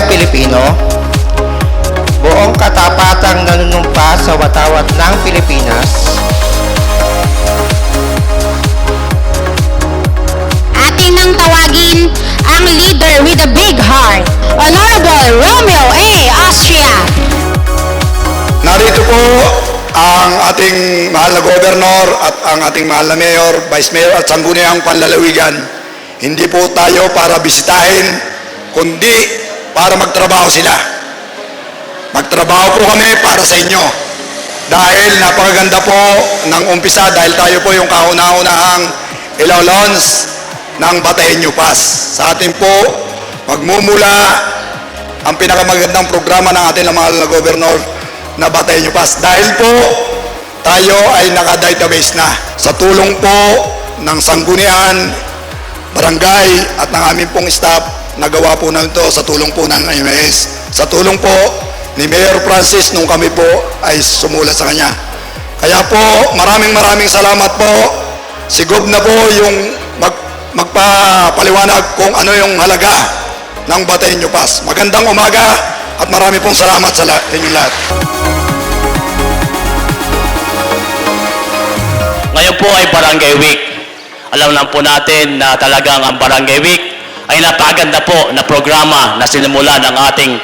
Pilipino, buong katapatang nanunumpa sa watawat ng Pilipinas. Atin nang tawagin ang leader with a big heart, Honorable Romeo A. Austria. Narito po ang ating mahal na gobernador at ang ating mahal na mayor, vice mayor at sangguniang panlalawigan. Hindi po tayo para bisitahin, kundi para magtrabaho sila. Magtrabaho po kami para sa inyo. Dahil napakaganda po ng umpisa, dahil tayo po yung kauna-unahang ilaw-launch ng Batahenyo Pass. Sa atin po, magmumula ang pinakamagandang programa ng ating mahal na gobernador na Batahenyo Pass. Dahil po, tayo ay naka-database na. Sa tulong po ng sanggunian, barangay at ng aming pong staff, nagawa po namin ito sa tulong po ng IMS. Sa tulong po ni Mayor Francis nung kami po ay sumulat sa kanya. Kaya po maraming salamat po. Si Gob na po yung magpapaliwanag kung ano yung halaga ng Batahenyo Pass. Magandang umaga at marami pong salamat sa inyo lahat. Ngayon po ay Barangay Week. Alam lang po natin na talagang ang Barangay Week ay napakaganda po na programa na sinimula ng ating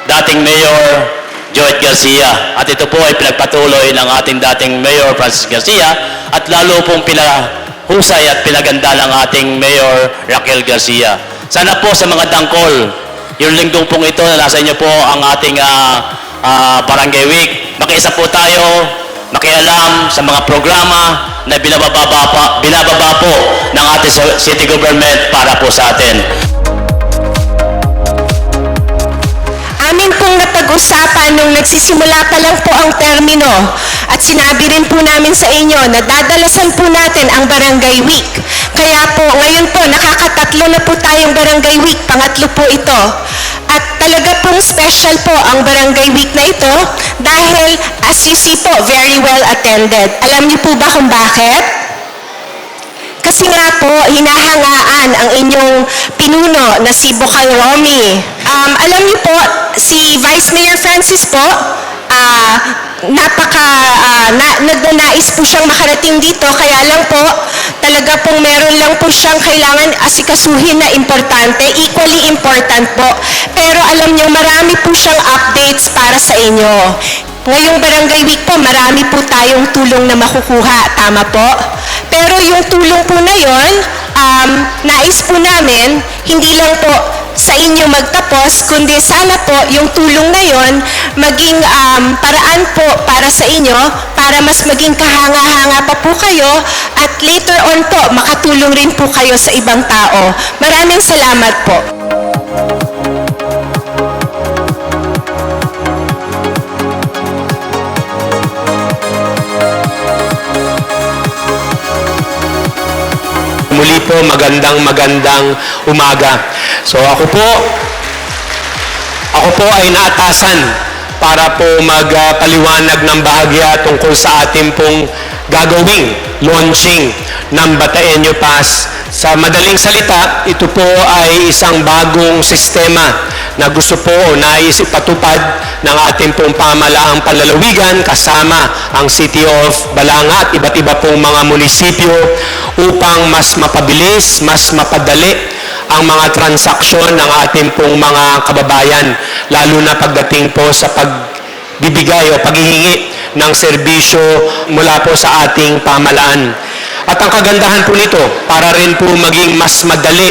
dating Mayor Joet Garcia. At ito po ay pinagpatuloy ng ating dating Mayor Francis Garcia at lalo pong pinahusay at pinaganda ng ating Mayor Raquel Garcia. Sana po sa mga tangkol, yung linggong pong ito na nasa inyo po ang ating Barangay Week, makiisa po tayo, makialam sa mga programa na binababa po ng ating city government para po sa atin. Amin pong napag-usapan nung nagsisimula pa lang po ang termino at sinabi rin po namin sa inyo na dadalasan po natin ang Barangay Week. Kaya po ngayon po nakakatatlo na po tayong Barangay Week, pangatlo po ito. At talaga pong special po ang Barangay Week na ito dahil as you see po, very well attended. Alam niyo po ba kung bakit? Kasi nga po, hinahangaan ang inyong pinuno na si Bokal Romy. Alam niyo po, si Vice Mayor Francis po, nagnanais po siyang makarating dito, kaya lang po, talaga pong meron lang po siyang kailangan asikasuhin na importante, equally important po. Pero alam niyo, marami po siyang updates para sa inyo. Ngayong Barangay Week po, marami po tayong tulong na makukuha, tama po? Pero yung tulong po na yon, nais po namin, hindi lang po sa inyo magtapos, kundi sana po yung tulong na yon maging paraan po para sa inyo, para mas maging kahanga-hanga pa po kayo, at later on po, makatulong rin po kayo sa ibang tao. Maraming salamat po. Muli po, magandang umaga. So ako po ay naatasan para po magpaliwanag ng bahagya tungkol sa ating pong gagawing launching ng Batahenyo Pass. Sa madaling salita, ito po ay isang bagong sistema na gusto po o nais ipatupad ng ating pong pamahalaang panlalawigan kasama ang City of Balanga at iba't iba pong mga munisipyo upang mas mapabilis, mas mapadali ang mga transaksyon ng ating pong mga kababayan, lalo na pagdating po sa pagbibigay o paghihingi ng serbisyo mula po sa ating pamahalaan. At ang kagandahan po nito, para rin po maging mas madali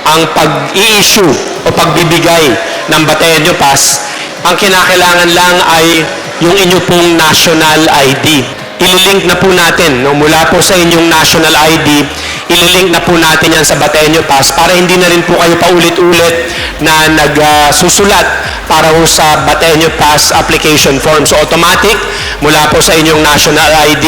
ang pag-i-issue o pagbibigay ng Batahenyo Pass, ang kinakailangan lang ay yung inyo pong national ID. ililink na po natin, no, mula po sa inyong national ID, ililink na po natin yan sa Batenyo Pass para hindi na rin po kayo paulit-ulit na nagsusulat para po sa Batenyo Pass application form. So automatic, mula po sa inyong national ID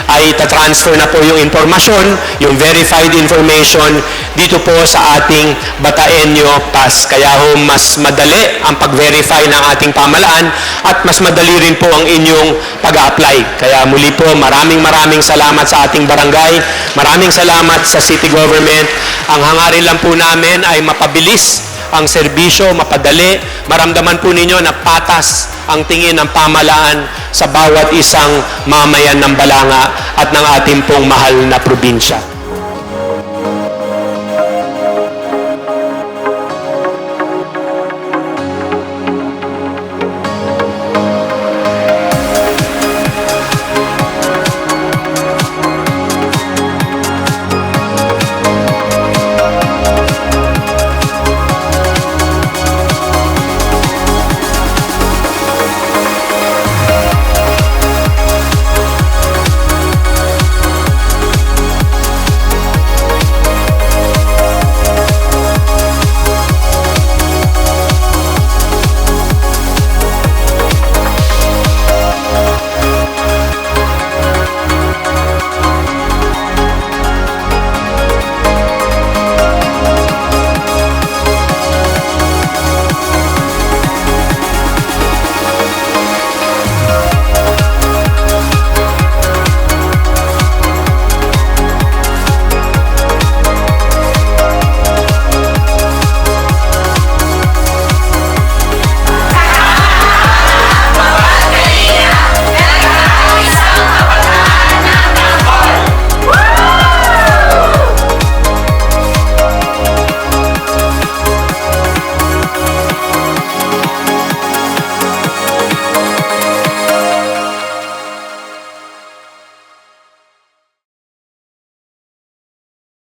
ay tatransfer na po yung informasyon, yung verified information dito po sa ating Batenyo Pass. Kaya ho, mas madali ang pag-verify ng ating pamalaan at mas madali rin po ang inyong pag-apply. Kaya muli po, maraming salamat sa ating barangay. Maraming salamat sa city government. Ang hangarin lang po namin ay mapabilis ang serbisyo, mapadali. Maramdaman po ninyo na patas ang tingin ng pamalaan sa bawat isang mamayan ng Balanga at ng ating pong mahal na probinsya.